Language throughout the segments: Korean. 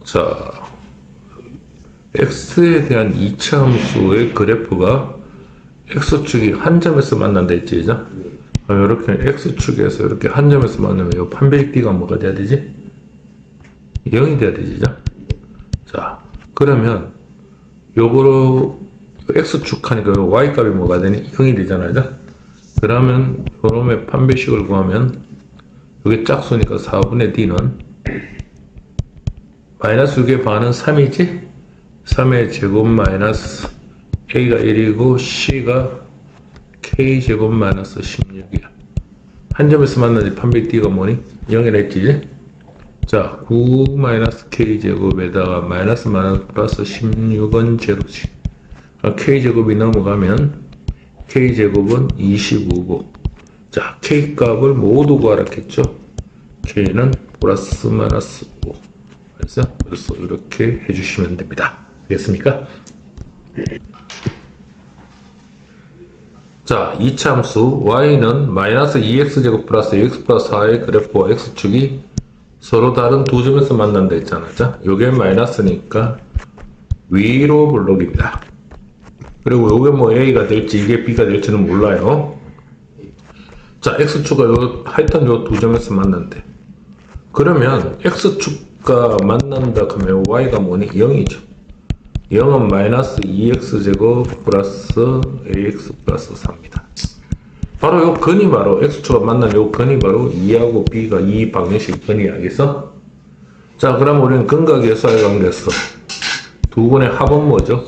자, x에 대한 이차함수의 그래프가 x축이 한 점에서 만난다 했지, 그죠? 이렇게 x축에서 이렇게 한 점에서 만나면 이 판별식 d가 뭐가 돼야 되지? 0이 돼야 되지, 그죠? 자, 그러면 요거로 x축 하니까 요 y값이 뭐가 되니? 0이 되잖아요, 그죠? 그러면 요놈의 판별식을 구하면 여기 짝수니까 4분의 d는 마이너스 6의 반은 3이지? 3의 제곱 마이너스 a가 1이고 c가 k제곱 마이너스 16이야. 한 점에서 만나지 판별 d가 뭐니? 0이라 했지? 자, 9 마이너스 k제곱에다가 마이너스 플러스 16은 제로지. k제곱이 넘어가면 k제곱은 25고, 자, k값을 모두 구하라 했죠? k는 플러스 마이너스 5. 그래서 이렇게 해주시면 됩니다. 되겠습니까? 자, 이차함수 y는 마이너스 2x제곱 플러스 x 플러스 4의 그래프와 x축이 서로 다른 두 점에서 만난다 했잖아. 자, 요게 마이너스니까 위로 블록입니다. 그리고 요게 뭐 a가 될지 이게 b가 될지는 몰라요. 자, x축가 하여튼 요 두 점에서 만난대. 그러면 x축과 만난다 그러면 y가 뭐니? 0이죠. 0은 마이너스 2x제곱 플러스 ax 플러스 4입니다. 바로 요 근이 바로 x축과 만난 요 근이 바로 2하고 b가 이 방정식 근이 알겠어? 자, 그럼 우리는 근과 계수의 관계에서 두 분의 합은 뭐죠?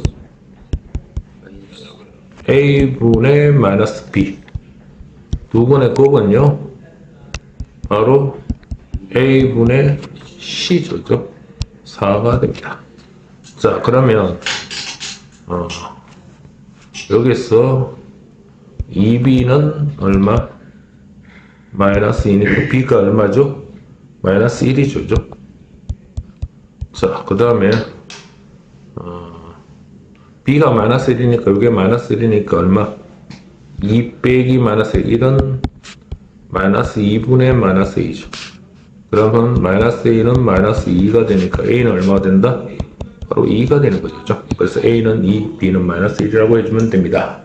a분의 마이너스 b. 두 분의 곱은요 바로 a분의 c죠. 4가 됩니다. 자, 그러면 여기서 2b는 얼마? 마이너스 2니까 b가 얼마죠? 마이너스 1이죠. 자, 그 다음에 b가 마이너스 1이니까 이게 마이너스 1이니까 얼마? 2 빼기 마이너스 1은 마이너스 2분의 마이너스 2죠. 그러면 마이너스 1은 마이너스 2가 되니까 a는 얼마가 된다? 바로 2가 되는 거죠. 그래서 a는 2, b는 마이너스 1이라고 해주면 됩니다.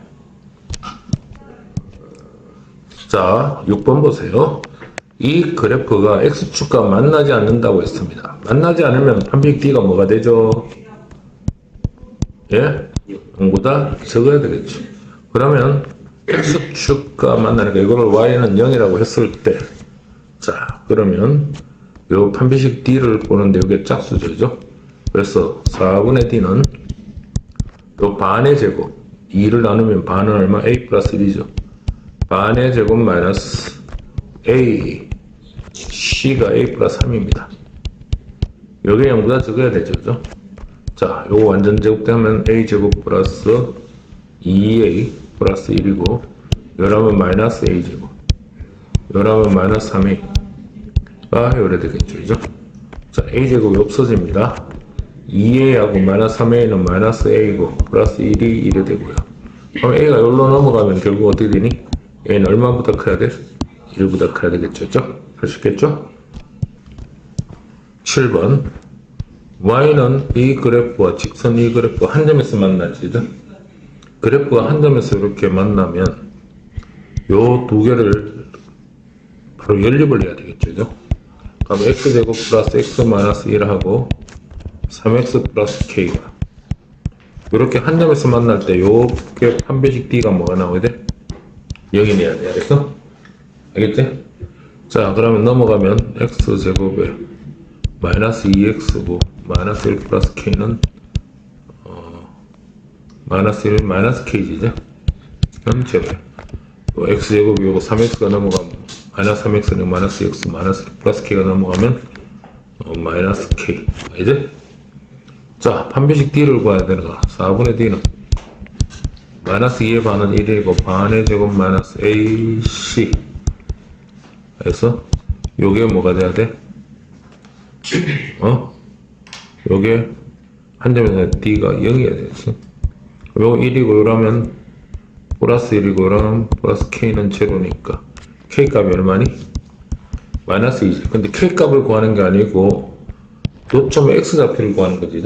자, 6번 보세요. 이 그래프가 x축과 만나지 않는다고 했습니다. 만나지 않으면 판별 d가 뭐가 되죠? 예? 0보다 적어야 되겠죠. 그러면 x축과 만나니까 이거를 y는 0이라고 했을 때, 자, 그러면 요 판별식 d를 보는데 이게 짝수죠. 그래서 4분의 d는 요 반의 제곱 2를 나누면 반은 얼마? a 플러스 1이죠. 반의 제곱 마이너스 a c가 a 플러스 3입니다. 요게 0보다 적어야 되죠. 자, 요거 완전 제곱되면 a 제곱 플러스 2a 플러스 1이고 요라면 마이너스 a 제곱 요라면 마이너스 3a가 요래 되겠죠. 자, a 제곱이 없어집니다. 2a하고 마이너스 3a는 마이너스 a고 플러스 1이 1이 되고요. 그럼 a가 여기로 넘어가면 결국 어떻게 되니? a는 얼마보다 커야 돼? 1보다 커야 되겠죠. 할 수 있겠죠? 7번 y는 이 그래프와 직선 이 그래프가 한 점에서 만나지. 그래프가 한 점에서 이렇게 만나면 요 두 개를 바로 연립을 해야 되겠죠. 그럼 x제곱 플러스 x 마이너스 1하고 3x 플러스 k가 이렇게 한 점에서 만날 때 요게 판별식 d가 뭐가 나오게 돼? 0이 돼야 돼. 알겠어? 알겠지? 자, 그러면 넘어가면 x제곱에 마이너스 2x고 마이너스 1 플러스 k는 마이너스 1 마이너스 k지. 그럼 제곱 또 x제곱이 요거 3x가 넘어가면 마이너스 3x는 마이너스 x 마이너스 1 플러스 k가 넘어가면 마이너스 k. 알지? 자, 판별식 d를 구해야 되는 거. 4분의 d는 마이너스 2의 반은 1이고 반의 제곱 마이너스 ac. 그래서 요게 뭐가 돼야 돼? 요게 한 점에서 d가 0이어야 되지. 요거 1이고 이러면 플러스 1이고 이러면 플러스 k는 제로니까 k 값이 얼마니? 마이너스 2지. 근데 k 값을 구하는 게 아니고 교점 x좌표를 구하는 거지.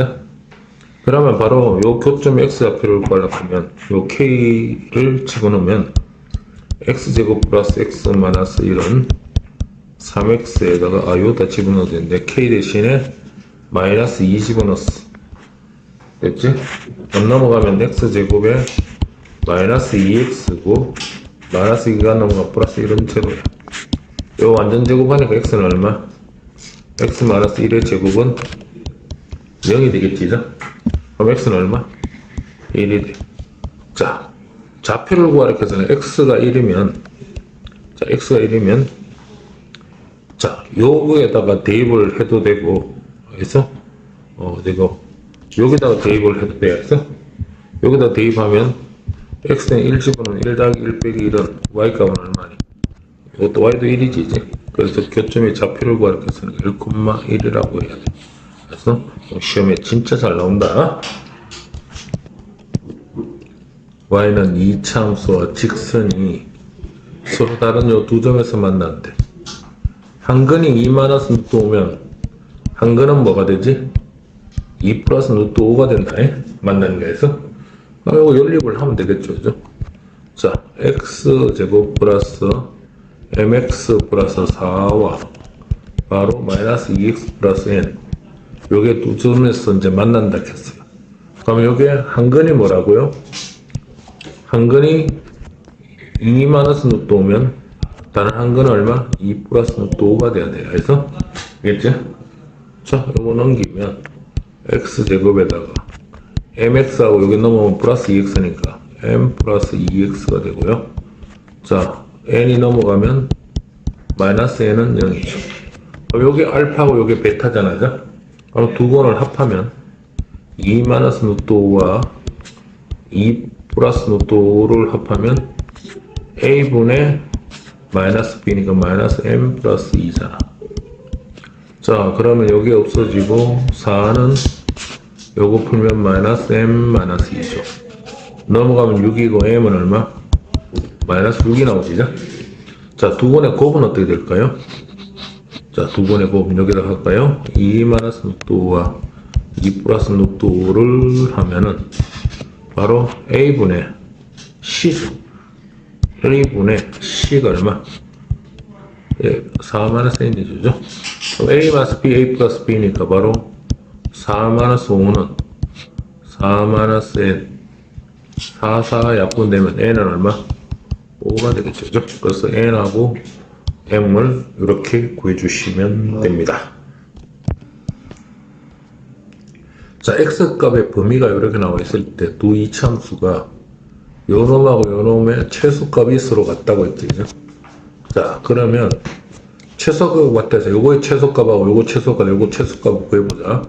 그러면 바로 요 교점 x좌표를 구하려고 하면 요 k를 집어넣으면 x제곱 플러스 x 마이너스 1은 3x에다가 요다 집어넣어야 되는데 k 대신에 마이너스 2 집어넣었어. 됐지? 넘어가면 x제곱에 마이너스 2x고 마이너스 2가 넘어가 플러스 1은 제로야. 요 완전 제곱하니까 x는 얼마? x 마이너스 1의 제곱은 0이 되겠지. 그럼 x는 얼마? 1이 돼. 자, 좌표를 구하려고 해서는 x가 1이면 자, x가 1이면 자, 요거에다가 대입을 해도 되고 그래서 되고 여기다가 대입을 해도 되겠어? 여기다 대입하면 x는 1 집어넣으면 1 더하기 1 빼기 1은 y값은 얼마니? 이것도 y도 1이지 이제. 그래서 교점의 좌표를 구하려고 해서는 1,1이라고 해야 돼. 그래서 시험에 진짜 잘 나온다. y는 이차함수와 직선이 서로 다른 요 두 점에서 만난대. 한 근이 2 마이너스 루트 5면 한 근은 뭐가 되지? 2 플러스 루트 5가 된다. 만나는 거에서. 그럼 이거 연립을 하면 되겠죠. 그죠? 자, x제곱 플러스 mx 플러스 4와 바로 마이너스 2x 플러스 n. 요게 두 점에서 이제 만난다 했어요. 그럼 요게 한 근이 뭐라고요? 한 근이 2 마이너스 루트 5면 다른 한 근은 얼마? 2 플러스 루트 5가 돼야 돼요. 그래서 알겠지? 자, 요거 넘기면 x제곱에다가 mx하고 여기 넘어오면 플러스 2x니까 m 플러스 2x가 되고요. 자, n이 넘어가면 마이너스 n은 0이죠. 여기 알파고 여기 베타잖아요. 그럼 두 건을 합하면 2 마이너스 루트 5와 2 플러스 루트 5를 합하면 a분의 마이너스 b니까 마이너스 m 플러스 2잖아. 자, 그러면 여기 없어지고 4는 요거 풀면 마이너스 m 마이너스 2죠. 넘어가면 6이고 m은 얼마? 마이너스 6이 나오지죠? 자, 두 번의 곱은 어떻게 될까요? 자, 두 번의 곱은 여기다 할까요? 2 마이너스 루트 5와 2 플러스 루트 5를 하면은 바로 a분의 c죠. a분의 c가 얼마? 예, 4 마이너스 n이 되죠. 그럼 a 마이너스 b, a 플러스 b니까 바로 4 마이너스 5는 4 마이너스 n 4, 4 약분되면 n은 얼마? 5가 되겠죠. 그래서 n하고 m을 이렇게 구해주시면 됩니다. 자, x값의 범위가 이렇게 나와 있을 때 두 이차함수가 요놈하고 요놈의 최소값이 서로 같다고 했죠. 자, 그러면 최소값 같다 해서 요거의 최소값하고 요거 최소값, 요거 최소값을 구해보자.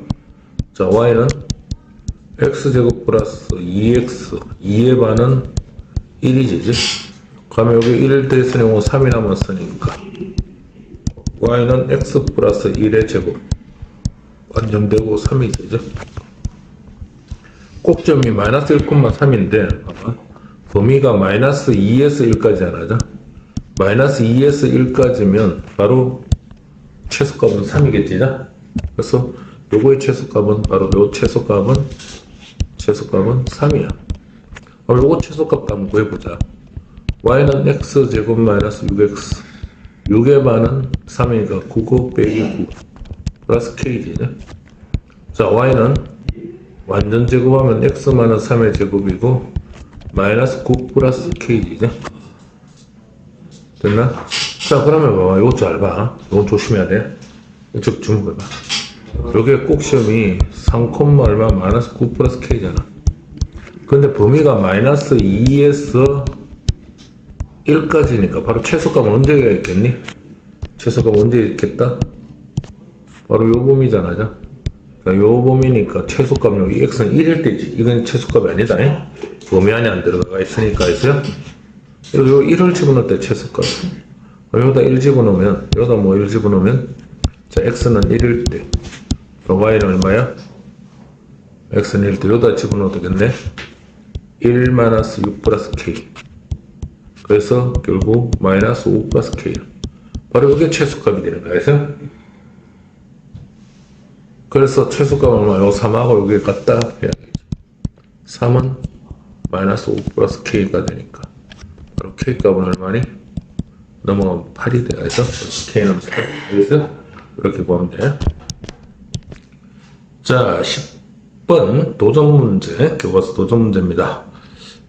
자, y는 x제곱 플러스 2x 2의 반은 1이지. 그러면 여기 1 대했으니 3이 남았으니까 y는 x 플러스 1의 제곱 완전되고 3이 되죠. 꼭점이 마이너스 1,3인데 범위가 마이너스 2에서 1까지 하나죠. 마이너스 2에서 1까지면 바로 최소값은 3이겠지. 그래서 요거의 최소값은 바로 요 최소값은 3이야. 그럼 요거 최소값 한번 구해보자. y는 x제곱 마이너스 6x 6의 반은 3이니까 9곱 빼기 9 플러스 k지. 자, y는 완전 제곱하면 x 마이너스 3의 제곱이고 마이너스 9 플러스 k지. 됐나? 자, 그러면 봐봐. 이거 잘 봐. 이건 조심해야 돼. 이쪽 주목해봐. 여기에 꼭 시험이 3, 얼마 마이너스 9 플러스 k잖아. 근데 범위가 마이너스 2에서 1까지니까 바로 최소값은 언제 있겠니? 최소값 언제 있겠다? 바로 요 범위잖아. 그러니까 요 범위니까 최소값은 여기 x는 1일 때지. 이건 최소값이 아니다. 범위 안에 안 들어가 있으니까 있어요. 요 1을 집어넣을 때 최소값. 여기다 1 집어넣으면, 여기다 뭐 1 집어넣으면, 자, x는 1일 때. 그럼 y는 얼마야? x는 1일 때. 여기다 집어넣어도 되겠네. 1 마이너스 6 플러스 k. 그래서 결국 마이너스 5 플러스 k. 바로 이게 최소값이 되는 거야. 그래서 그래서 최소값은 얼마? 요 3하고 여기 갖다 해야 되죠. 3은 마이너스 5 플러스 K가 되니까. 바로 K값은 얼마니? 넘어가면 8이 돼야죠. K는 8. 그래서 이렇게 보면 돼요. 자, 10번 도전 문제, 교과서 도전 문제입니다.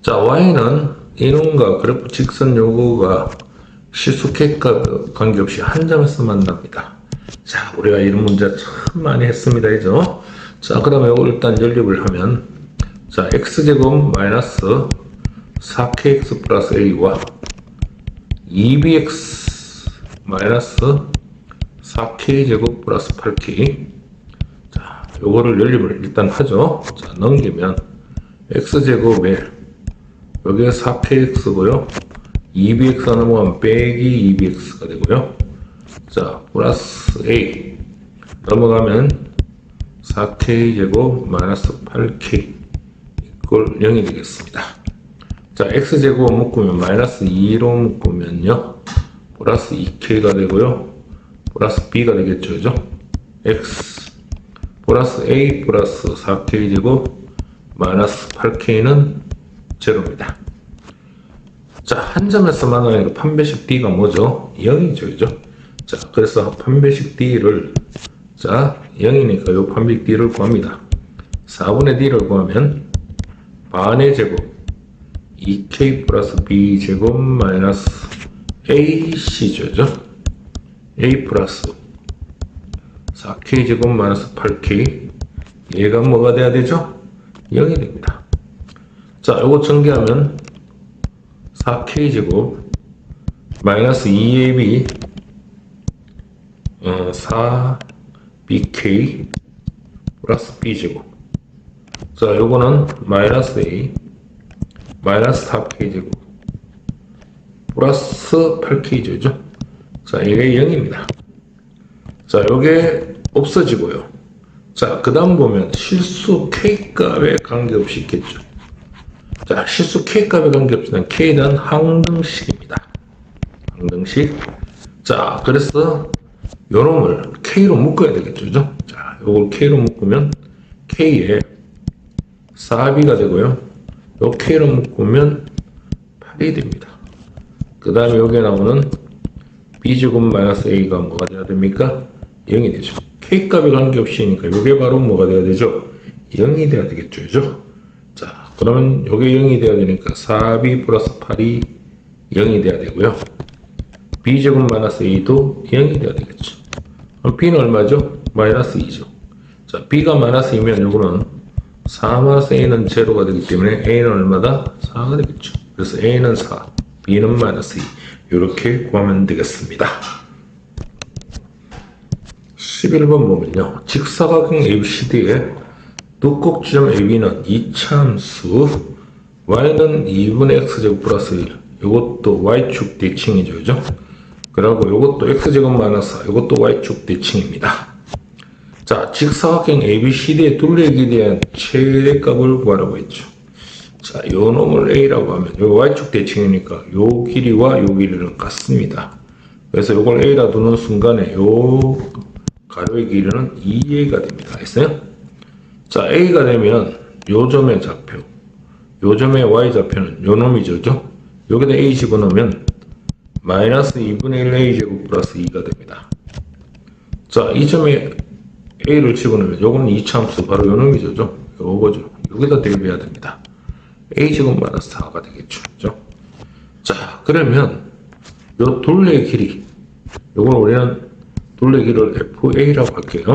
자, Y는 이놈과 그래프 직선 요구가 실수 K값 관계없이 한 점에서 만납니다. 자, 우리가 이런 문제 참 많이 했습니다. 그죠? 자, 그 다음에 이걸 일단 연립을 하면, 자, x제곱 마이너스 4kx 플러스 a와 2bx 마이너스 4k제곱 플러스 8k. 자, 요거를 연립을 일단 하죠. 자, 넘기면 x제곱에 여기에 4kx고요. 2bx가 넘어가면 빼기 2bx가 되고요. 자, 플러스 a 넘어가면 4k제곱 마이너스 8k 이걸 0이 되겠습니다. 자, x제곱 묶으면 마이너스 2로 묶으면요 플러스 2k가 되고요. 플러스 b가 되겠죠. 그죠? x 플러스 a 플러스 4k제곱 마이너스 8k는 제로입니다. 자, 한 점에서 만나는 판별식 d가 뭐죠? 0이죠. 그죠? 자, 그래서 판별식 d를, 자, 0이니까 요 판별식 d를 구합니다. 4분의 d를 구하면 반의 제곱 2k 플러스 b 제곱 마이너스 ac죠. 그죠? a 플러스 4k 제곱 마이너스 8k 얘가 뭐가 돼야 되죠? 0이 됩니다. 자, 요거 전개하면 4k 제곱 마이너스 2ab 4bk 플러스 b제곱. 자, 요거는 마이너스 a 마이너스 4k 제곱 플러스 8k죠. 자, 이게 0입니다. 자, 요게 없어지고요. 자, 그 다음 보면 실수 k값에 관계없이 있겠죠. 자, 실수 k값에 관계없이는 k에 대한 항등식입니다. 항등식. 자, 그래서 요놈을 k로 묶어야 되겠죠. 그죠? 자, 요걸 k로 묶으면 k에 4b가 되고요. 요 k로 묶으면 8이 됩니다. 그 다음에 여기에 나오는 b제곱 마이너스 a가 뭐가 돼야 됩니까? 0이 되죠. k값에 관계없이니까 요게 바로 뭐가 돼야 되죠? 0이 돼야 되겠죠. 그죠? 자, 그러면 요게 0이 돼야 되니까 4b 플러스 8이 0이 돼야 되고요. b제곱 마이너스 a도 0이 돼야 되겠죠. 그럼 b는 얼마죠? 마이너스 2죠. 자, b가 마이너스 2면 요거는 4 마이너스 a는 제로가 되기 때문에 a는 얼마다? 4가 되겠죠. 그래서 a는 4, b는 마이너스 2 이렇게 구하면 되겠습니다. 11번 보면요. 직사각형 ABCD의 두 꼭지점 AB는 이차함수 y는 2분의 x제곱 플러스 1 이것도 y축 대칭이죠. 그죠? 그리고 이것도 x제곱 마이너스 4 이것도 y축 대칭입니다. 자, 직사각형 ABCD의 둘레길이에 대한 최대값을 구하라고 했죠. 자, 요 놈을 a라고 하면 요 y축 대칭이니까 요 길이와 요 길이는 같습니다. 그래서 요걸 a라 두는 순간에 요 가로의 길이는 2a가 됩니다. 알겠어요? 자, a가 되면 요 점의 좌표, 요 점의 y 좌표는 요 놈이죠. 그죠? 여기다 a 집어넣으면 마이너스 2분의 1 a제곱 플러스 2가 됩니다. 자, 이 점에 a를 집어넣으면 요거는 이차함수 바로 요 놈이죠. 그죠? 요거죠. 여기다 대입해야 됩니다. a제곱 마이너스 4가 되겠죠. 그죠? 자, 그러면 요 둘레의 길이, 요걸 우리는 둘레 길이를 FA라고 할게요.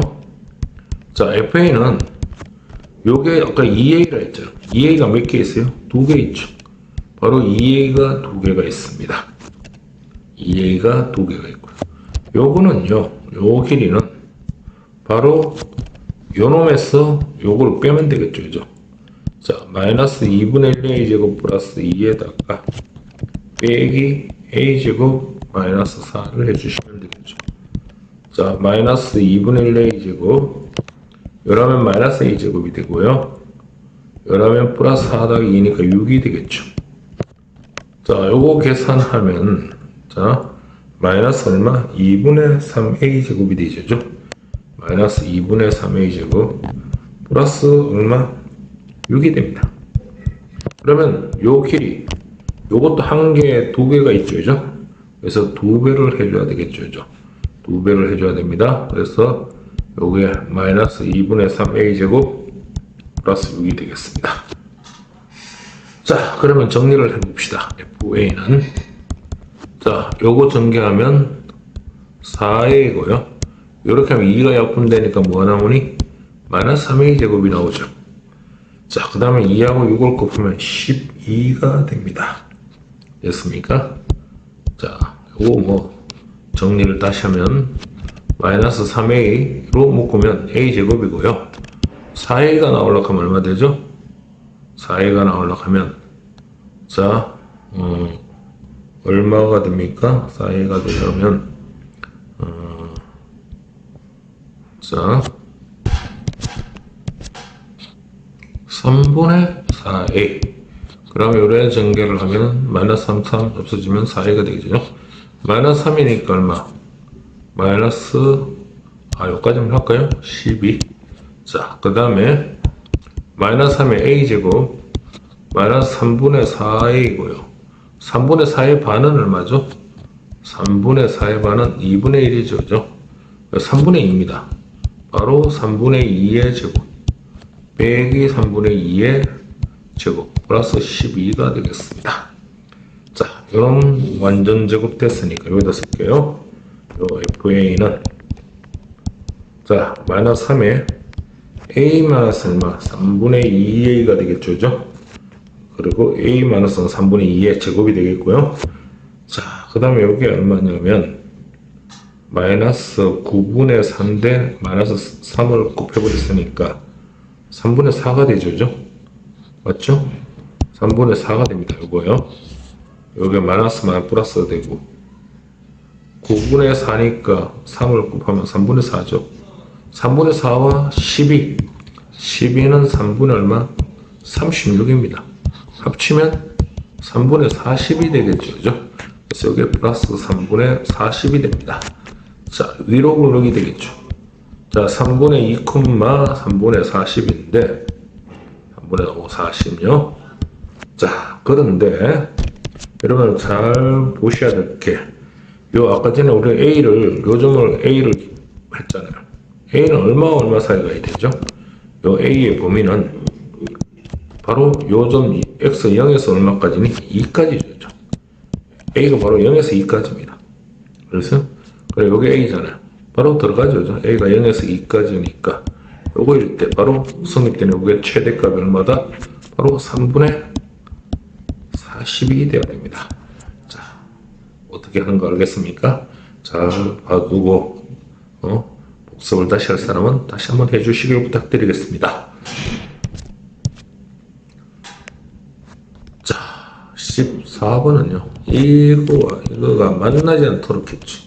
자, FA는 요게 아까 2A라 했죠. 2A가 몇 개 있어요? 2개 있죠. 바로 2A가 2개가 있습니다. 2A가 2개가 있고요. 요거는요, 요 길이는 바로 요 놈에서 요걸 빼면 되겠죠. 그죠? 자, 마이너스 2분의 1 A제곱 플러스 2에다가 빼기 A제곱 마이너스 4를 해주시면 되겠죠. 자, 마이너스 2분의 1 A제곱 요라면 마이너스 A제곱이 되고요. 요라면 플러스 4 더하기 2니까 6이 되겠죠. 자, 요거 계산하면 자, 마이너스 얼마? 2분의 3 A제곱이 되죠. 마이너스 2분의 3a 제곱 플러스 얼마? 6이 됩니다. 그러면 요 길이 요것도 한 개, 두 개가 있죠, 그죠? 그래서 두 배를 해줘야 되겠죠, 그죠? 두 배를 해줘야 됩니다. 그래서 요게 마이너스 2분의 3a 제곱 플러스 6이 되겠습니다. 자, 그러면 정리를 해봅시다. FA는 자, 요거 전개하면 4a고요. 이렇게 하면 2가 약분되니까 뭐가 나오니? 마이너스 3a 제곱이 나오죠. 자, 그 다음에 2하고 6을 곱하면 12가 됩니다. 됐습니까? 자, 요거 뭐 정리를 다시 하면 마이너스 3a로 묶으면 a 제곱이고요. 4a가 나오려고 하면 얼마 되죠? 4a가 나오려고 하면 자, 얼마가 됩니까? 4a가 되려면 자 3분의 4a 그러면 요래 전개를 하면 마이너스 3, 3 없어지면 4a가 되겠죠. 마이너스 3이니까 얼마? 마이너스 요까지만 할까요? 12. 자, 그 다음에 마이너스 3의 a제곱 마이너스 3분의 4a이고요. 3분의 4의 반은 얼마죠? 3분의 4의 반은 2분의 1이죠. 그죠? 3분의 2입니다. 바로 3분의 2의 제곱 빼기 3분의 2의 제곱 플러스 12가 되겠습니다. 자, 이런 완전 제곱 됐으니까 여기다 쓸게요. 요 FA는 자, 마이너스 3에 A 마이너스 얼마? 3분의 2A가 되겠죠, 그죠? 그리고 A 마이너스는 3분의 2의 제곱이 되겠고요. 자, 그 다음에 여기 얼마냐면 마이너스 9분의 3 대 마이너스 3을 곱해버렸으니까 3분의 4가 되죠, 그죠? 맞죠? 3분의 4가 됩니다. 요거요. 여기 마이너스만 플러스가 되고 9분의 4니까 3을 곱하면 3분의 4죠. 3분의 4와 12 12는 3분의 얼마? 36입니다. 합치면 3분의 40이 되겠죠. 그죠? 그래서 여기 플러스 3분의 40이 됩니다. 자, 위로 그러기 되겠죠. 자, 3분의 2, 3분의 40인데 3분의 5, 40요. 자, 그런데 여러분 잘 보셔야 될 게 요 아까 전에 우리 A를 요점을 A를 했잖아요. A는 얼마 사이가 되죠? 요 A의 범위는 바로 요점 X 0에서 얼마까지니? 2까지죠. A가 바로 0에서 2까지입니다. 그래서 그래 여기 A잖아요. 바로 들어가죠. A가 0에서 2까지니까 요거일 때 바로 성립되는 요게 최대값이 얼마다? 바로 3분의 40이 되어야 됩니다. 자, 어떻게 하는 거 알겠습니까? 잘 봐두고 복습을 다시 할 사람은 다시 한번 해주시길 부탁드리겠습니다. 자, 14번은요. 이거가 만나지 않도록 했죠.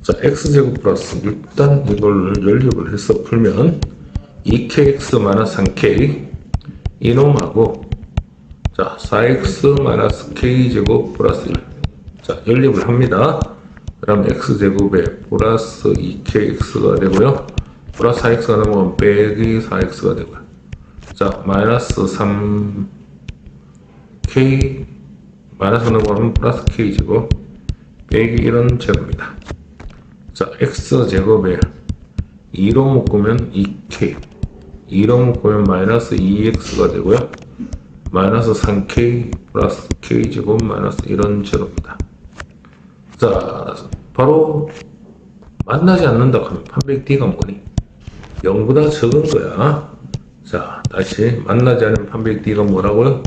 자, x제곱 플러스 일단 이걸 연립을 해서 풀면 2kx-3k 이놈하고 자, 4x-k제곱 플러스 1 자, 연립을 합니다. 그럼 x제곱에 플러스 2kx가 되고요. 플러스 4x가 넘어가면 빼기 4x가 되고요. 자, 마이너스 3k 마이너스 넘어가면 플러스 k제곱 빼기 1은 제곱입니다. 자, x제곱에 2로 묶으면 2k 2로 묶으면 마이너스 2x가 되고요. 마이너스 3k 플러스 k제곱 마이너스 1은 제로입니다. 자, 바로 만나지 않는다 하면 판백 D가 뭐니? 0보다 적은 거야. 자, 다시 만나지 않는 판백 D가 뭐라고요?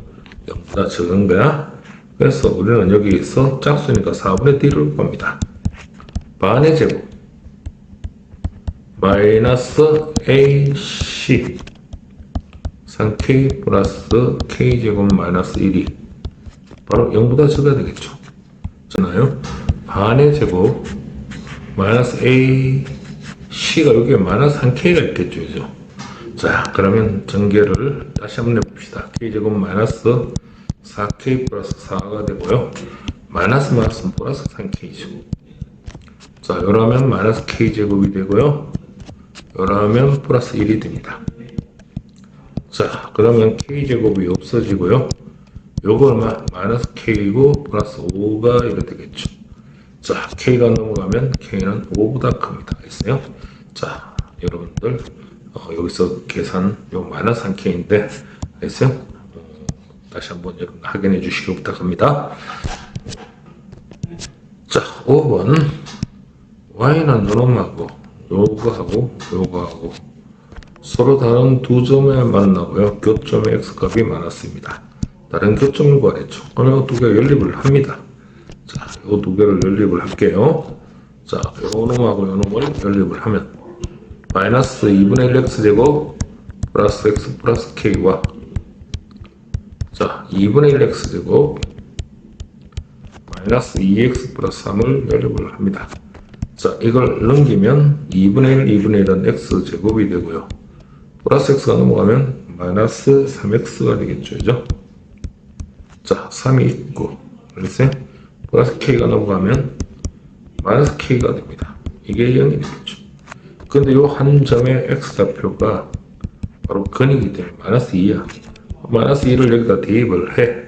0보다 적은 거야. 그래서 우리는 여기서 짝수니까 4분의 D를 봅니다. 반의 제곱 마이너스 AC 3K 플러스 K제곱 마이너스 1이 바로 0보다 적어야 되겠죠. 잖아요. 반의 제곱 마이너스 AC가 여기에 마이너스 1K가 있겠죠. 그죠? 자, 그러면 전개를 다시 한번 해봅시다. K제곱 마이너스 4K 플러스 4가 되고요. 마이너스 플러스 3K죠. 자, 이러면 마이너스 K제곱이 되고요. 그러면 플러스 1이 됩니다. 자, 그러면 k제곱이 없어지고요. 요거 얼마? 마이너스 k이고 플러스 5가 이렇게 되겠죠. 자, k가 넘어가면 k는 5보다 큽니다. 알겠어요? 자, 여러분들 여기서 계산 요 마이너스 1k인데 알겠어요? 다시 한번 여러분 확인해 주시기 부탁합니다. 자, 5번 y는 요놈하고 요거하고 서로 다른 두 점에 만나고요. 교점의 x값이 많았습니다. 다른 교점을 구하랬죠. 그럼 이 두 개 연립을 합니다. 자, 이 두 개를 연립을 할게요. 자, 요놈하고 요놈을 연립을 하면 마이너스 2분의 1 x제곱 플러스 x 플러스 k와 자, 2분의 1 x제곱 마이너스 2x 플러스 3을 연립을 합니다. 자, 이걸 넘기면 2분의 1, 2분의 1은 x제곱이 되고요. 플러스 x가 넘어가면 마이너스 3x가 되겠죠. 그죠? 자, 3이 있고, 그래서 플러스 k가 넘어가면 마이너스 k가 됩니다. 이게 0이 되겠죠. 근데 요 한 점의 x좌표가 바로 근이기 때문에 마이너스 2야. 마이너스 2를 여기다 대입을 해.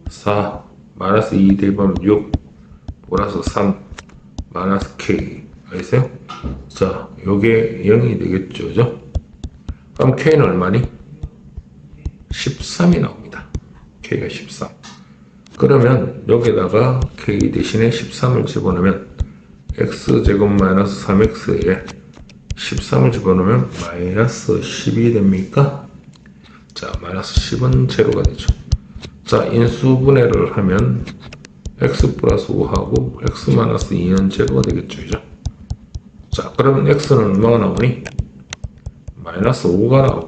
4, 마이너스 2 대입하면 6, 플러스 3, 마이너스 k. 알겠어요? 자, 요게 0이 되겠죠. 그죠? 그럼 k는 얼마니? 13이 나옵니다. k가 13. 그러면 여기다가 k 대신에 13을 집어넣으면 x제곱 마이너스 3x에 13을 집어넣으면 마이너스 10이 됩니까? 자, 마이너스 10은 제로가 되죠. 자, 인수분해를 하면 x 플러스 5하고 x 마이너스 2는 제로가 되겠죠. 그죠? 자, 그러면 x는 얼마가 나오니? 마이너스 5가 나오고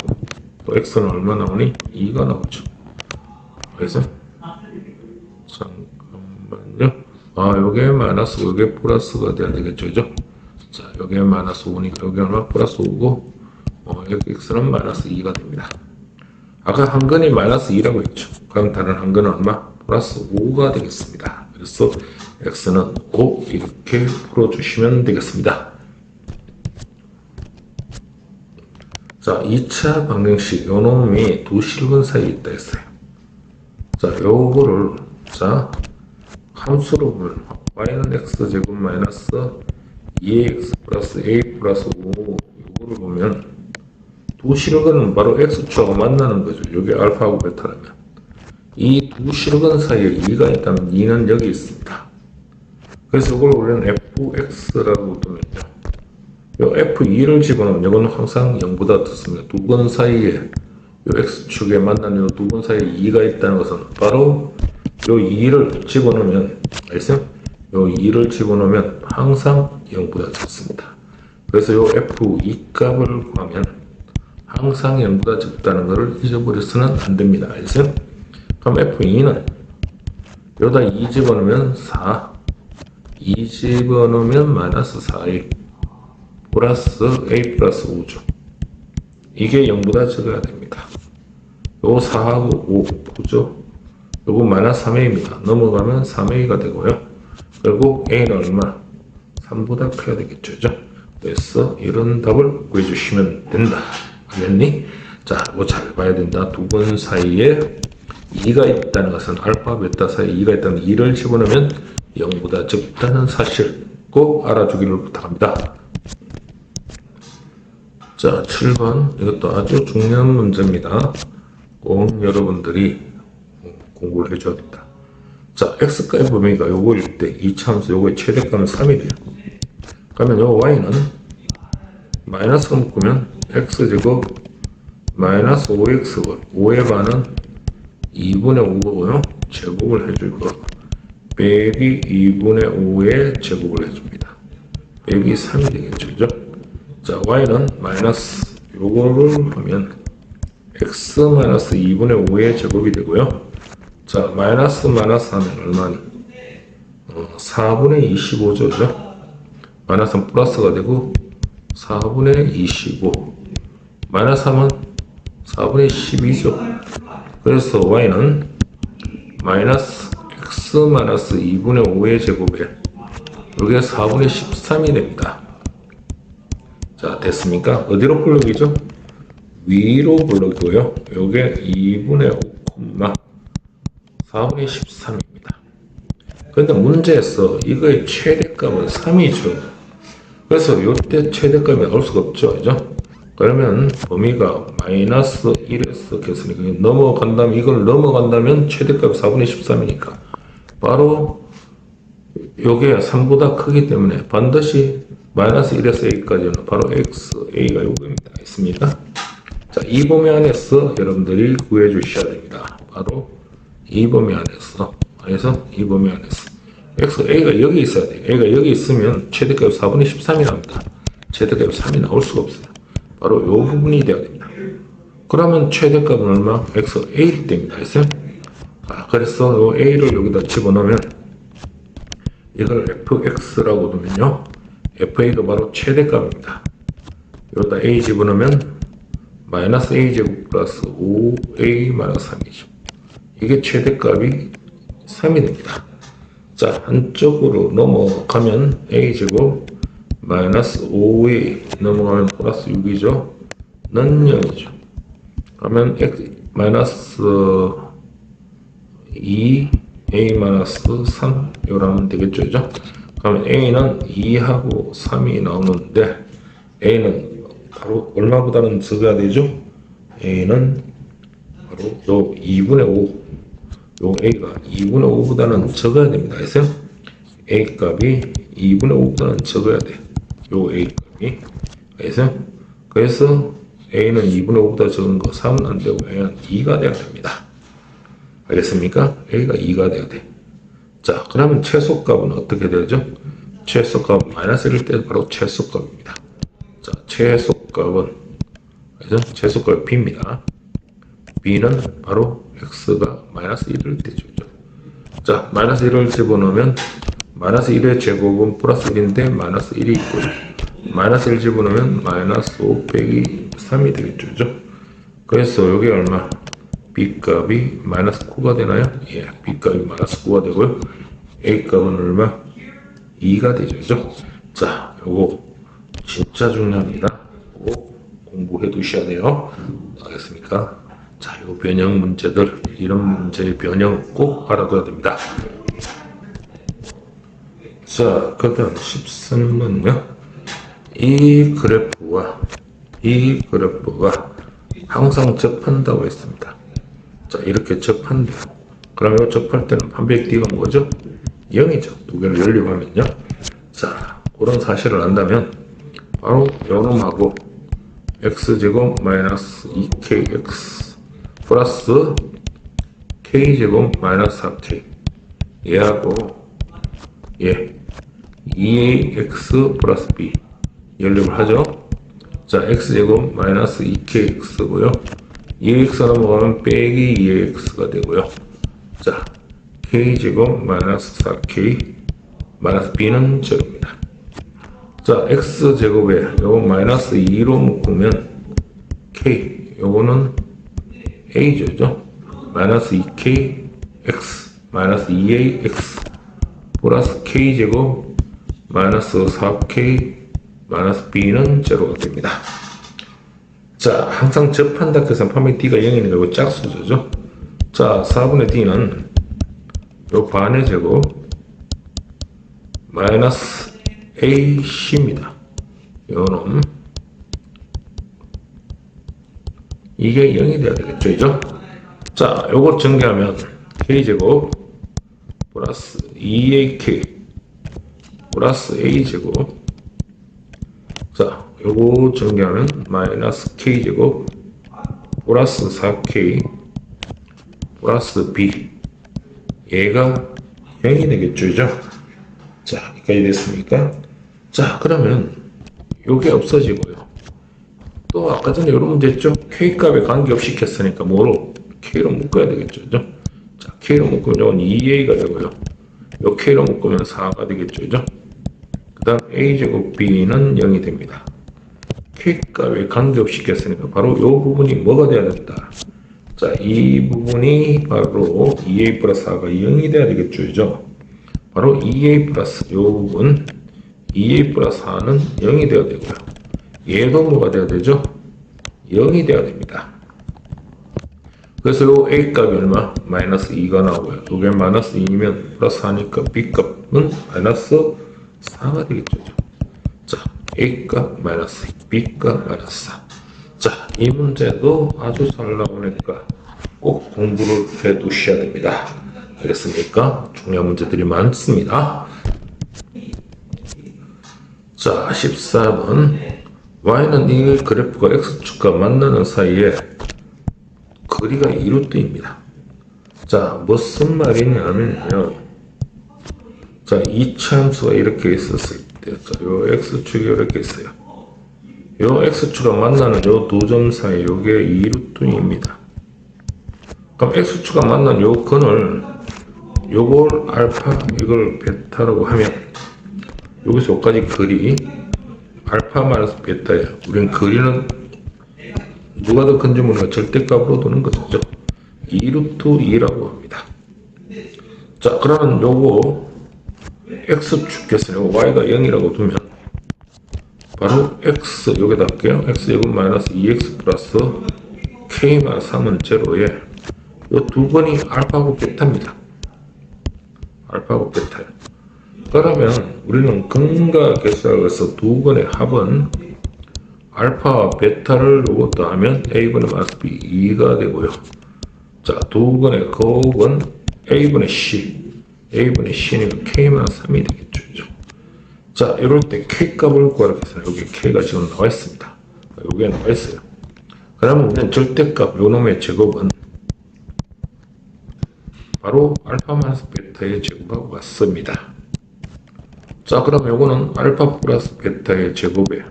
또 x는 얼마 나오니? 2가 나오죠. 그래서 잠깐만요. 아, 요게 마이너스 요게 플러스가 돼야 되겠죠. 그죠? 자, 요게 마이너스 5니까 요게 얼마? 플러스 5고 여기 x는 마이너스 2가 됩니다. 아까 한 근이 마이너스 2라고 했죠. 그럼 다른 한 근은 얼마? 플러스 5가 되겠습니다. 그래서 x는 5 이렇게 풀어주시면 되겠습니다. 자, 2차 방정식 요놈이 두 실근 사이에 있다 했어요. 자, 요거를 자 함수로 보면 y는 x제곱 마이너스 2x 플러스 a 플러스 5 요거를 보면 두 실근은 바로 x축하고 만나는 거죠. 요게 알파하고 베타라면 이 두 실근 사이에 2가 있다면 2는 여기 있습니다. 그래서 이걸 우리는 fx라고 두면요. 요 f2를 집어넣으면 이건 항상 0보다 작습니다. 두 근 사이에 요 x축에 만나는 요 두 근 사이에 2가 있다는 것은 바로 요 2를 집어넣으면 알겠어요? 요 2를 집어넣으면 항상 0보다 작습니다. 그래서 요 f2 값을 구하면 항상 0보다 작다는 것을 잊어버려서는 안 됩니다. 알겠어요? 그럼 f2는 여기다 2 집어넣으면 4, 2 집어넣으면 마이너스 4이 플러스 a 플러스 5죠. 이게 0보다 적어야 됩니다. 요거 4하고 5, 9죠. 요거 마이너스 3a입니다. 넘어가면 3a가 되고요. 그리고 a는 얼마? 3보다 커야 되겠죠. 그죠? 그래서 이런 답을 구해주시면 된다. 알겠니? 자, 이거 잘 봐야 된다. 두 근 사이에 2가 있다는 것은 알파, 베타 사이에 2가 있다는 2를 집어넣으면 0보다 적다는 사실 꼭 알아주기를 부탁합니다. 자, 7번. 이것도 아주 중요한 문제입니다. 꼭 여러분들이 공부를 해줘야 된다. 자, x값의 범위가 요거일 때 이차함수 요거의 최대값은 3이 돼요. 그러면 요 y는 마이너스 묶으면 x제곱 마이너스 5x고 5의 반은 2분의 5고요. 제곱을 해주고 빼기 2분의 5의 제곱을 해줍니다. 빼기 3이 되겠죠. 그죠? 자, y는 마이너스 요거를 하면 x 마이너스 2분의 5의 제곱이 되고요. 자, 마이너스 하면 얼마니? 4분의 25죠. 그죠? 마이너스는 플러스가 되고 4분의 25 마이너스 하면 4분의 12죠. 그래서 y는 마이너스 x 마이너스 2분의 5의 제곱에 여기가 4분의 13이 됩니다. 자, 됐습니까? 어디로 블럭이죠? 위로 블럭이고요. 요게 2분의 5, 4분의 13입니다. 근데 문제에서 이거의 최대값은 3이죠. 그래서 요때 최대값이 나올 수가 없죠. 그죠? 그러면 범위가 마이너스 1에서 계속해서 넘어간다면, 이걸 넘어간다면 최대값이 4분의 13이니까 바로 요게 3보다 크기 때문에 반드시 마이너스 1에서 a까지는 바로 x, a가 요겁니다. 있습니다. 자, 이 범위 안에서 여러분들이 구해 주셔야 됩니다. 바로 이 범위 안에서, 이 범위 안에서 x, a가 여기 있어야 돼요. a가 여기 있으면 최대값이 4분의 13이 나옵니다. 최대값이 3이 나올 수가 없어요. 바로 요 부분이 돼야 됩니다. 그러면 최대값은 얼마? x, a일 때입니다. 알았어요? 그래서 요 a를 여기다 집어넣으면 이걸 fx라고 두면요, fa가 바로 최대값입니다. 여기다 a 집어넣으면 마이너스 a제곱 플러스 5a 마이너스 3이죠. 이게 최대값이 3이 됩니다. 자, 한쪽으로 넘어가면 a제곱 마이너스 5a 넘어가면 플러스 6이죠. 는 0이죠. 그러면 x 마이너스 2 a 마이너스 3 요라면 되겠죠. 그죠? 그러면 a는 2하고 3이 나오는데 a는 바로 얼마보다는 적어야 되죠? a는 바로 요 2분의 5, 요 a가 2분의 5보다는 적어야 됩니다. 그래서 a 값이 2분의 5보다는 적어야 돼. 요 a 값이. 그래서 a는 2분의 5보다 적은 거 3은 안 되고 a는 2가 돼야 됩니다. 알겠습니까? a가 2가 돼야 돼. 자, 그러면 최소값은 어떻게 되죠? 최소값은 마이너스 1일 때 바로 최소값입니다. 자, 최소값은, 그래서 최소값이 b입니다. b는 바로 x가 마이너스 1일 때죠. 자, 마이너스 1을 집어넣으면 마이너스 1의 제곱은 플러스 1인데 마이너스 1이 있고요. 마이너스 1 집어넣으면 마이너스 5 빼기 3이 되겠죠. 그래서 여기 얼마? b 값이 마이너스 9가 되나요? 예, b 값이 마이너스 9가 되고요. a 값은 얼마? 2가 되죠. 자, 요거 진짜 중요합니다. 꼭 공부해 두셔야 돼요. 알겠습니까? 자, 요 변형 문제들, 이런 문제의 변형 꼭 알아둬야 됩니다. 자, 그다음 13번요. 이 그래프가 항상 접한다고 했습니다. 자, 이렇게 접한대요. 그러면 이 접할 때는 판별 D가 뭐죠? 0이죠. 두 개를 연립하면요. 자, 그런 사실을 안다면 바로 요놈하고 x제곱 마이너스 2kx 플러스 k제곱 마이너스 4k 얘하고 2ax 플러스 b 연립을 하죠. 자, x제곱 마이너스 2kx고요. 2x 넘어가면 빼기 2ax가 되고요. 자, k제곱 마이너스 4k 마이너스 b는 적입니다. 자, x제곱에 요거 마이너스 2로 묶으면 k, 요거는 a죠. 마이너스 2kx 마이너스 2ax 플러스 k제곱 마이너스 4k 마이너스 b는 제로가 됩니다. 자, 항상 접한다 해서 판매 d가 0이니까 이거 짝수죠. 자, 4분의 d는 요 반의 제곱 마이너스 ac입니다. 요놈 이게 0이 돼야 되겠죠. 자, 요거 전개하면 k제곱 플러스 2ak 플러스 a제곱, 자, 요거 전개하면 마이너스 k제곱 플러스 4k 플러스 b, 얘가 0이 되겠죠. 자, 여기까지 됐습니까? 자, 그러면 요게 없어지고요. 또 아까 전에 이런 문제 했죠? k값에 관계없이 했으니까 뭐로? k로 묶어야 되겠죠. 자, k로 묶으면 이건 2a가 되고요. 요 k로 묶으면 4가 되겠죠. 그 다음 a제곱 b는 0이 됩니다. k값에 관계없이 했으니까 바로 요 부분이 뭐가 돼야 된다? 자, 이 부분이 바로 2a 플러스 4가 0이 돼야 되겠죠. 바로 2a 플러스 요 부분 2a 플러스 4는 0이 되어야 되고요. 얘도 뭐가 돼야 되죠? 0이 돼야 됩니다. 그래서 요 A 값이 얼마? 마이너스 2가 나오고요. 이게 마이너스 2면 플러스 4니까 B 값은 마이너스 4가 되겠죠. 자, A 값 마이너스 2, B 값 마이너스 4. 자, 이 문제도 아주 잘 나오니까 꼭 공부를 해 두셔야 됩니다. 알겠습니까? 중요한 문제들이 많습니다. 자, 14번. y는 이 그래프가 x축과 만나는 사이에 거리가 2루트입니다. 자, 무슨 말이냐면요. 자, 이차함수가 이렇게 있었을 때, 자, 요 x축이 이렇게 있어요. 요 x축과 만나는 요 두 점 사이, 요게 2루트입니다. 그럼 x축과 만나는 요 근을, 요걸 알파, 이걸 베타라고 하면, 여기서 여기까지 거리, 알파 마이너스 베타예요. 우린 거리는 누가 더 큰지 모르니까 절대값으로 두는 거죠. 2루트 2라고 합니다. 자, 그러면 요거 x축에서 요거 y가 0이라고 두면 바로 x 여기다 할게요. x 제곱 마이너스 2x 플러스 k 마이너스 3은 제로에 요 두 번이 알파고 베타입니다. 알파고 베타요. 그러면 우리는 근과 계수학에서 두 번의 합은 알파와 베타를 요거 더하면 a분의 마이너스 b 2가 되고요. 자, 두 번의 곱은 a분의 c, a분의 c니까 k 마이너스 3이 되겠죠. 자, 이럴 때 k 값을 구하라고 해서 여기 k가 지금 나와 있습니다. 여기에 나와 있어요. 그러면 우리는 절대값 요 놈의 제곱은 바로 알파 마이너스 베타의 제곱하고 같습니다. 자, 그럼 요거는 알파 플러스 베타의 제곱에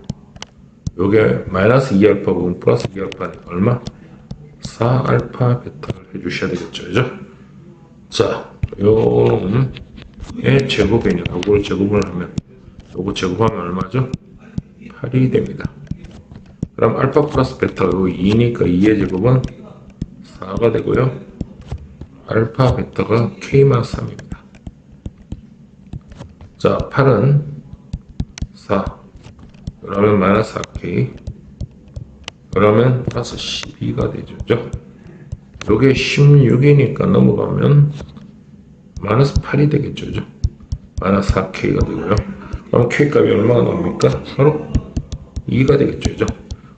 요게 마이너스 2알파 부분 플러스 2알파는 얼마? 4알파 베타를 해주셔야 되겠죠. 그죠? 자, 요놈의 제곱이냐, 요걸 제곱을 하면, 요거 제곱하면 얼마죠? 8이 됩니다. 그럼 알파 플러스 베타, 요 2니까 2의 제곱은 4가 되고요. 알파 베타가 k-3입니다. 자, 8은 4. 그러면 마이너스 4k. 그러면 플러스 12가 되죠. 요게 16이니까 넘어가면 마이너스 8이 되겠죠. 마이너스 4k가 되고요. 그럼 k 값이 얼마가 나옵니까? 바로 2가 되겠죠.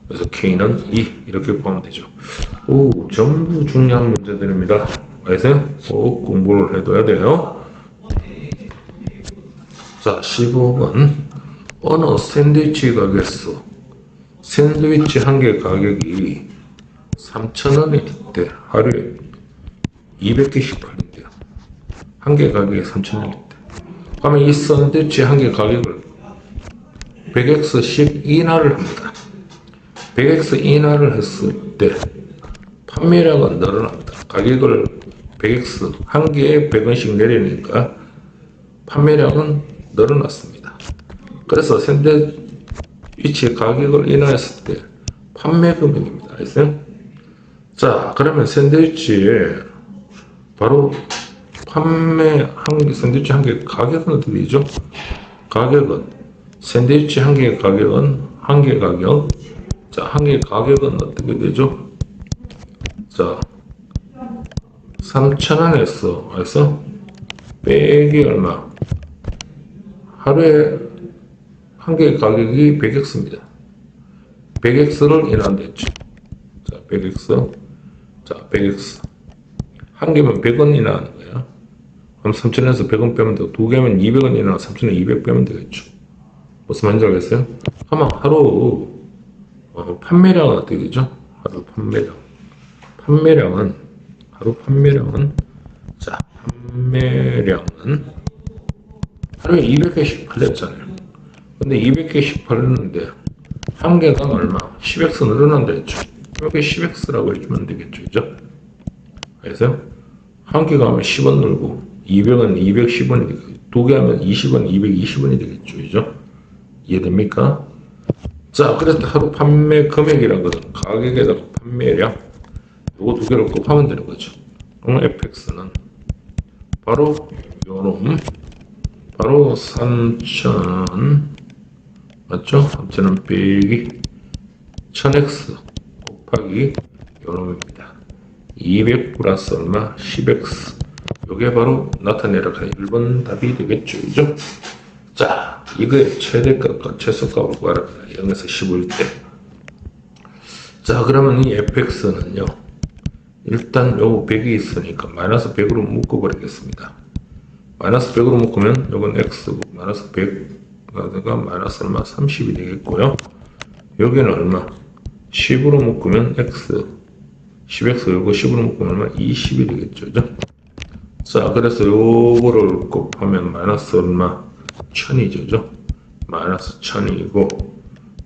그래서 k는 2 이렇게 보면 되죠. 오, 전부 중요한 문제들입니다. 그래서 꼭 공부를 해둬야 돼요. 자, 15번. 어느 샌드위치 가게에서 샌드위치 한 개 가격이 3,000원일 때 하루에 200개씩 팔린대요. 한 개 가격이 3,000원일 때. 그러면 이 샌드위치 한 개 가격을 100x10 인하를 합니다. 100x 인하를 했을 때 판매량은 늘어납니다. 가격을 100x 한 개에 100원씩 내리니까 판매량은 늘어났습니다. 그래서 샌드위치 가격을 인하했을 때 판매 금액입니다. 알겠어요? 자, 그러면 샌드위치에 바로 샌드위치 한 개 가격은 어떻게 되죠? 가격은 샌드위치 한 개 가격은 한 개 가격. 자, 한 개 가격은 어떻게 되죠? 자, 3,000원에서 알았어? 빼기 얼마? 하루에 한 개의 가격이 100x입니다. 100x를 인하한다 했죠. 자, 100x. 자, 100x. 한 개면 100원 인하하는 거야. 그럼 3,000원에서 100원 빼면 되고, 두 개면 200원 인하, 3,000원 200 빼면 되겠죠. 무슨 말인지 알겠어요? 아마 하루 판매량은 어떻게 되죠? 하루 판매량. 하루 판매량은, 자, 판매량은 하루에 200개씩 팔렸잖아요. 근데 200개씩 팔렸는데, 한 개가 얼마? 10x 늘어난다 했죠. 이렇게 10x라고 해주면 되겠죠. 그죠? 그래서, 한 개가 하면 10원 늘고, 200원 210원이 되겠죠. 두 개 하면 20원 220원이 되겠죠. 그죠? 이해됩니까? 자, 그래서 하루 판매 금액이란 것은 가격에다가 판매량, 요거 두 개를 곱하면 되는 거죠. 그럼 fx는 바로 요놈, 바로 3,000, 맞죠? 3,000원 빼기 1000x 곱하기 요놈입니다. 200 플러스 얼마? 10x. 요게 바로 나타내라 한 1번 답이 되겠죠. 그죠? 자, 이거의 최대값과 최소값을 구하랍니다. 0에서 15일 때. 자, 그러면 이 fx는요. 일단 요거 100이 있으니까 마이너스 100으로 묶어버리겠습니다. 마이너스 100으로 묶으면 요건 x고 마이너스 100가 마이너스 얼마? 30이 되겠고요. 여기는 얼마? 10으로 묶으면 x 10x 요거 10으로 묶으면 얼마? 20이 되겠죠. 그죠? 자, 그래서 요거를 곱하면 마이너스 얼마? 1000이죠. 그죠? 마이너스 1000이고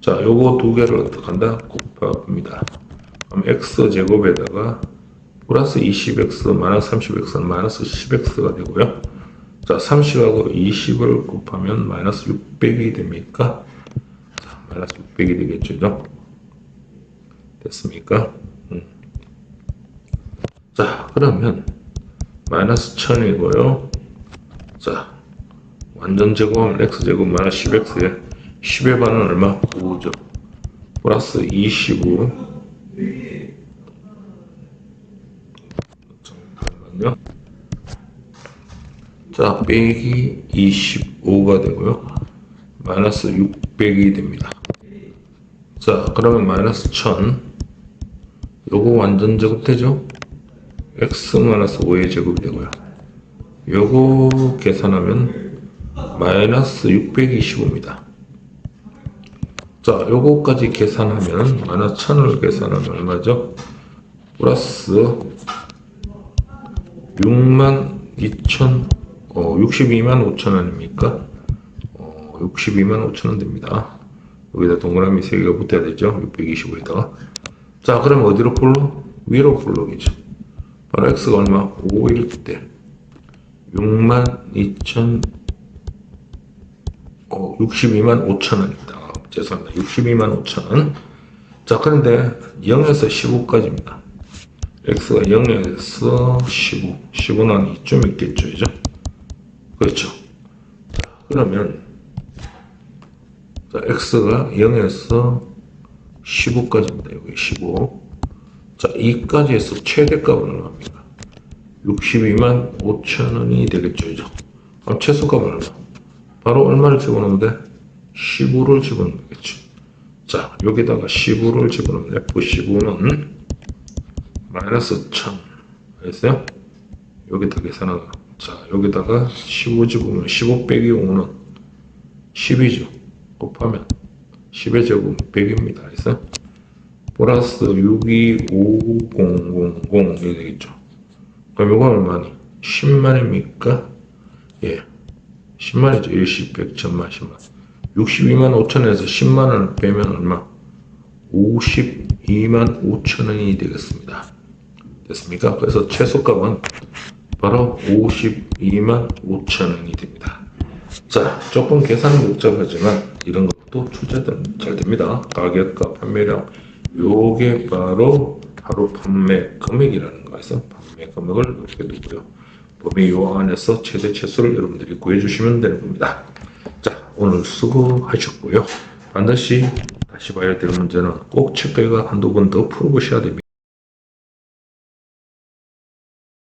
자, 요거 두 개를 어떻게 한다? 곱합니다. 그럼 x 제곱에다가 플러스 20x 마이너스 30x는 마이너스 10x가 되고요. 자, 30하고 20을 곱하면 마이너스 600이 됩니까? 자, 마이너스 600이 되겠죠. 됐습니까? 자, 그러면 마이너스 1000이고요. 자, 완전 제곱하면 x제곱 마이너스 10x에 10의 반은 얼마? 5죠. 플러스 25 잠깐만요. 자, 빼기 25가 되고요. 마이너스 600이 됩니다. 자, 그러면 마이너스 1000 요거 완전 제곱되죠? x 마이너스 5의 제곱이 되고요. 요거 계산하면 마이너스 625입니다. 자, 요거까지 계산하면 마이너스 1000을 계산하면 얼마죠? 플러스 62만 5천 원입니까? 62만 5천 원 됩니다. 여기다 동그라미 3개가 붙어야 되죠? 625에다가. 자, 그럼 어디로 풀러? 위로 풀러겠죠. 바로 x가 얼마? 5일 때 62만 5천 원입니다. 죄송합니다. 62만 5천 원. 자, 그런데 0에서 15까지입니다. x가 0에서 15, 15는 이쯤 있겠죠, 그죠? 그렇죠. 자, 그러면 자, x가 0에서 15까지입니다. 여기 15. 자, 2까지에서 최대값은 얼마입니까? 62만 5천 원이 되겠죠, 그죠? 그럼 최소값은 얼마? 바로 얼마를 집어넣으면 돼? 15를 집어넣으면 되겠죠. 자, 여기다가 15를 집어넣으면 F15는 마이너스 1000. 알겠어요? 여기다 계산하고. 자, 여기다가 15 집으면 15 빼기 5는 10이죠. 곱하면 10의 제곱 100입니다. 알겠어요? 플러스 62500 이렇게 되겠죠. 그럼 이거 얼마니? 10만입니까? 예. 10만이죠. 10, 100, 1000만, 10만. 62만 5천원에서 10만원을 빼면 얼마? 52만 5천원이 되겠습니다. 됐습니까? 그래서 최소값은 바로 52만 5천원이 됩니다. 자, 조금 계산은 복잡하지만 이런 것도 출제는 잘 됩니다. 가격과 판매량. 요게 바로 하루 판매 금액이라는 거에서 판매 금액을 이렇게 두고요. 범위 요항 안에서 최대 최소를 여러분들이 구해주시면 되는 겁니다. 자, 오늘 수고하셨고요. 반드시 다시 봐야 될 문제는 꼭 책갈과 한두 번 더 풀어보셔야 됩니다.